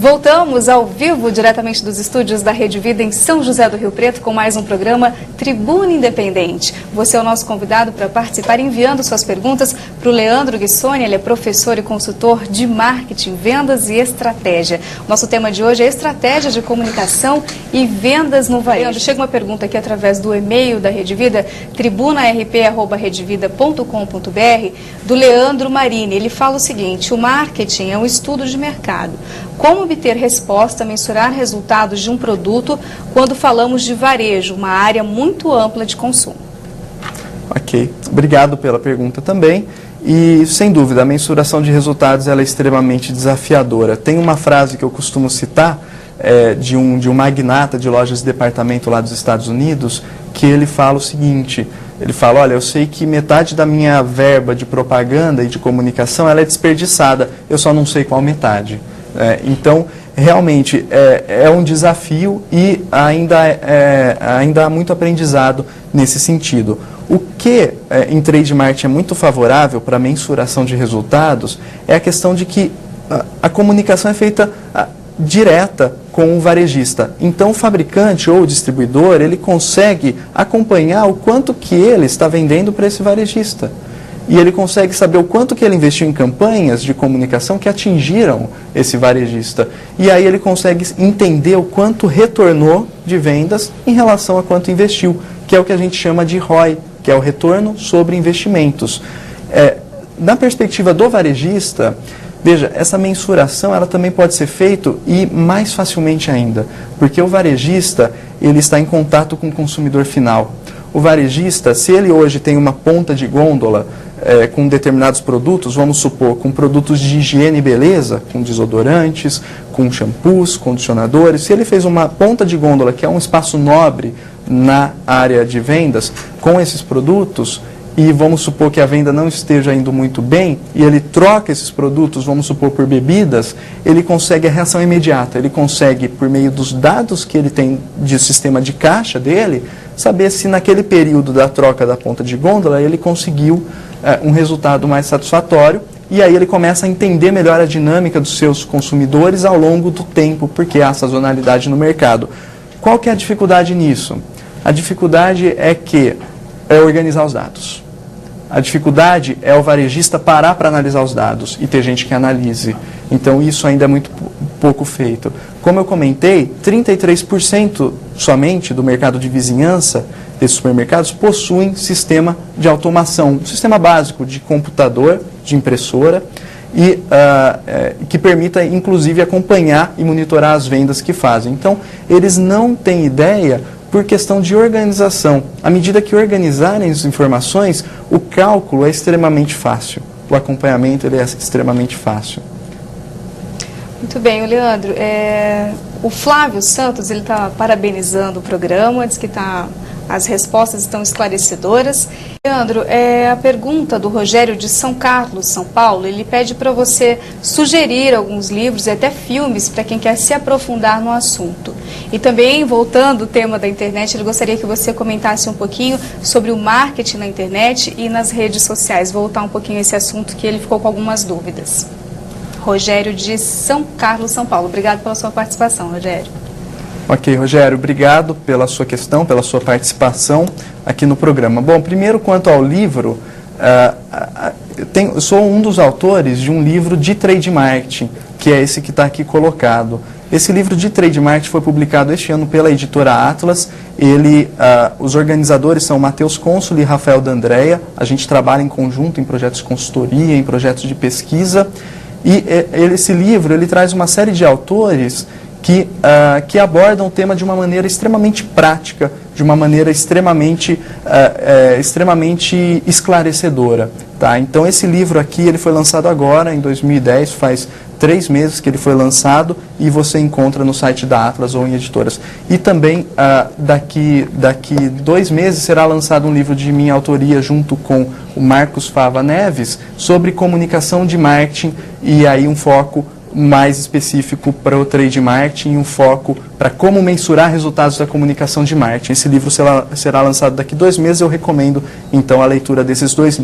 Voltamos ao vivo, diretamente dos estúdios da Rede Vida em São José do Rio Preto, com mais um programa Tribuna Independente. Você é o nosso convidado para participar enviando suas perguntas para o Leandro Guissoni. Ele é professor e consultor de marketing, vendas e estratégia. Nosso tema de hoje é estratégia de comunicação e vendas no varejo. Chega uma pergunta aqui através do e-mail da Rede Vida, tribunarp@redevida.com.br, do Leandro Marini. Ele fala o seguinte: o marketing é um estudo de mercado. Como obter resposta, mensurar resultados de um produto quando falamos de varejo, uma área muito ampla de consumo? Ok, obrigado pela pergunta também. E, sem dúvida, a mensuração de resultados ela é extremamente desafiadora. Tem uma frase que eu costumo citar de um magnata de lojas de departamento lá dos Estados Unidos, que ele fala o seguinte: ele fala, olha, eu sei que metade da minha verba de propaganda e de comunicação ela é desperdiçada, eu só não sei qual metade. Então, realmente, é um desafio e ainda há muito aprendizado nesse sentido. O que em trade marketing é muito favorável para a mensuração de resultados é a questão de que a comunicação é feita direta com o varejista. Então, o fabricante ou o distribuidor, ele consegue acompanhar o quanto que ele está vendendo para esse varejista. E ele consegue saber o quanto que ele investiu em campanhas de comunicação que atingiram esse varejista. E aí ele consegue entender o quanto retornou de vendas em relação a quanto investiu, que é o que a gente chama de ROI, que é o retorno sobre investimentos. Na perspectiva do varejista, veja, essa mensuração ela também pode ser feita e mais facilmente ainda, porque o varejista ele está em contato com o consumidor final. O varejista, se ele hoje tem uma ponta de gôndola com determinados produtos, vamos supor, com produtos de higiene e beleza, com desodorantes, com shampoos, condicionadores, se ele fez uma ponta de gôndola, que é um espaço nobre na área de vendas, com esses produtos, e vamos supor que a venda não esteja indo muito bem, e ele troca esses produtos, vamos supor, por bebidas, ele consegue a reação imediata, ele consegue, por meio dos dados que ele tem de sistema de caixa dele, saber se naquele período da troca da ponta de gôndola ele conseguiu um resultado mais satisfatório, e aí ele começa a entender melhor a dinâmica dos seus consumidores ao longo do tempo, porque há sazonalidade no mercado. Qual que é a dificuldade nisso? A dificuldade é organizar os dados. A dificuldade é o varejista parar para analisar os dados e ter gente que analise. Então, isso ainda é muito pouco feito. Como eu comentei, 33% somente do mercado de vizinhança desses supermercados possuem sistema de automação, um sistema básico de computador, de impressora, e que permita, inclusive, acompanhar e monitorar as vendas que fazem. Então, eles não têm ideia por questão de organização. À medida que organizarem as informações, o cálculo é extremamente fácil. O acompanhamento ele é extremamente fácil. Muito bem, Leandro. O Flávio Santos ele está parabenizando o programa, diz que as respostas estão esclarecedoras. Leandro, a pergunta do Rogério de São Carlos, São Paulo, ele pede para você sugerir alguns livros e até filmes para quem quer se aprofundar no assunto. E também, voltando ao tema da internet, ele gostaria que você comentasse um pouquinho sobre o marketing na internet e nas redes sociais. Voltar um pouquinho a esse assunto que ele ficou com algumas dúvidas. Rogério de São Carlos, São Paulo. Obrigado pela sua participação, Rogério. Ok, Rogério, obrigado pela sua questão, pela sua participação aqui no programa. Bom, primeiro, quanto ao livro, eu sou um dos autores de um livro de trade marketing, que é esse que está aqui colocado. Esse livro de trade marketing foi publicado este ano pela editora Atlas. Os organizadores são Matheus Consoli e Rafael D'Andrea. A gente trabalha em conjunto em projetos de consultoria, em projetos de pesquisa. E esse livro ele traz uma série de autores que abordam o tema de uma maneira extremamente prática, de uma maneira extremamente esclarecedora. Tá? Então, esse livro aqui ele foi lançado agora, em 2010, faz 3 meses que ele foi lançado, e você encontra no site da Atlas ou em editoras. E também, daqui 2 meses, será lançado um livro de minha autoria, junto com o Marcos Fava Neves, sobre comunicação de marketing, e aí um foco mais específico para o trade marketing, um foco para como mensurar resultados da comunicação de marketing. Esse livro será lançado daqui 2 meses, eu recomendo então a leitura desses 2 livros.